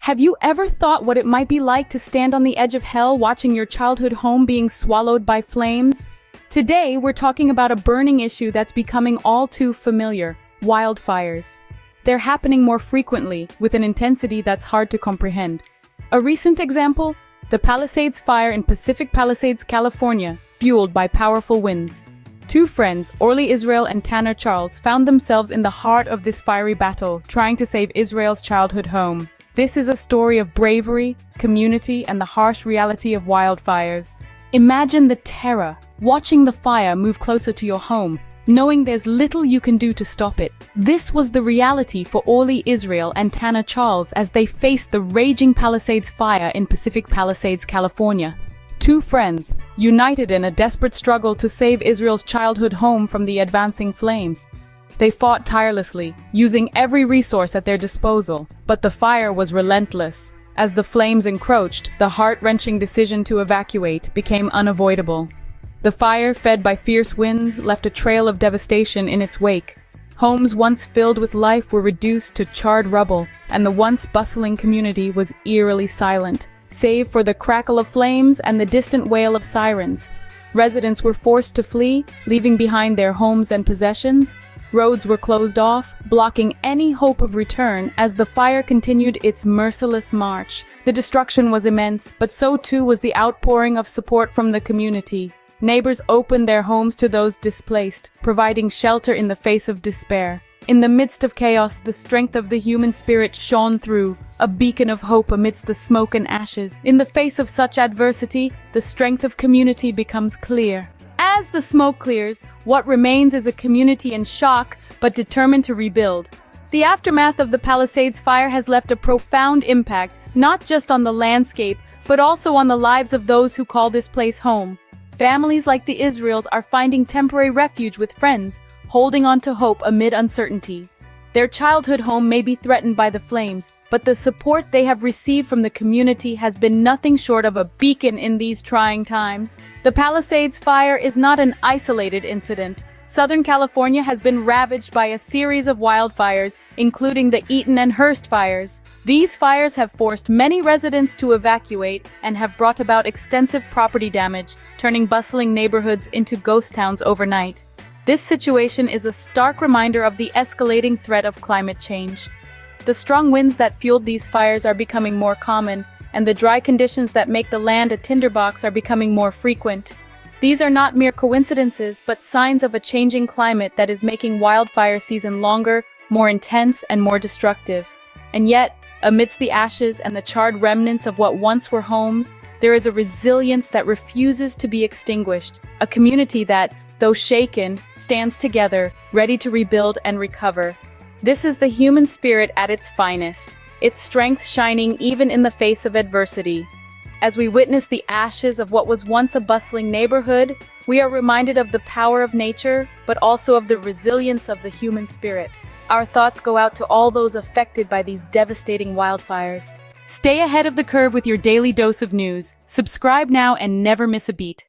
Have you ever thought what it might be like to stand on the edge of hell watching your childhood home being swallowed by flames? Today, we're talking about a burning issue that's becoming all too familiar: wildfires. They're happening more frequently, with an intensity that's hard to comprehend. A recent example? The Palisades fire in Pacific Palisades, California, fueled by powerful winds. Two friends, Orly Israel and Tanner Charles, found themselves in the heart of this fiery battle, trying to save Israel's childhood home. This is a story of bravery, community, and the harsh reality of wildfires. Imagine the terror, watching the fire move closer to your home, knowing there's little you can do to stop it. This was the reality for Orly Israel and Tanner Charles as they faced the raging Palisades fire in Pacific Palisades, California. Two friends, united in a desperate struggle to save Israel's childhood home from the advancing flames. They fought tirelessly, using every resource at their disposal, but the fire was relentless. As the flames encroached, the heart-wrenching decision to evacuate became unavoidable. The fire, fed by fierce winds, left a trail of devastation in its wake. Homes once filled with life were reduced to charred rubble, and the once bustling community was eerily silent, save for the crackle of flames and the distant wail of sirens. Residents were forced to flee, leaving behind their homes and possessions. Roads were closed off, blocking any hope of return as the fire continued its merciless march. The destruction was immense, but so too was the outpouring of support from the community. Neighbors opened their homes to those displaced, providing shelter in the face of despair. In the midst of chaos, the strength of the human spirit shone through, a beacon of hope amidst the smoke and ashes. In the face of such adversity, the strength of community becomes clear. As the smoke clears, what remains is a community in shock, but determined to rebuild. The aftermath of the Palisades fire has left a profound impact, not just on the landscape, but also on the lives of those who call this place home. Families like the Israels are finding temporary refuge with friends, holding on to hope amid uncertainty. Their childhood home may be threatened by the flames, but the support they have received from the community has been nothing short of a beacon in these trying times. The Palisades fire is not an isolated incident. Southern California has been ravaged by a series of wildfires, including the Eaton and Hearst fires. These fires have forced many residents to evacuate and have brought about extensive property damage, turning bustling neighborhoods into ghost towns overnight. This situation is a stark reminder of the escalating threat of climate change. The strong winds that fueled these fires are becoming more common, and the dry conditions that make the land a tinderbox are becoming more frequent. These are not mere coincidences, but signs of a changing climate that is making wildfire season longer, more intense, and more destructive. And yet, amidst the ashes and the charred remnants of what once were homes, there is a resilience that refuses to be extinguished, a community that, though shaken, stands together, ready to rebuild and recover. This is the human spirit at its finest, its strength shining even in the face of adversity. As we witness the ashes of what was once a bustling neighborhood, we are reminded of the power of nature, but also of the resilience of the human spirit. Our thoughts go out to all those affected by these devastating wildfires. Stay ahead of the curve with your daily dose of news. Subscribe now and never miss a beat.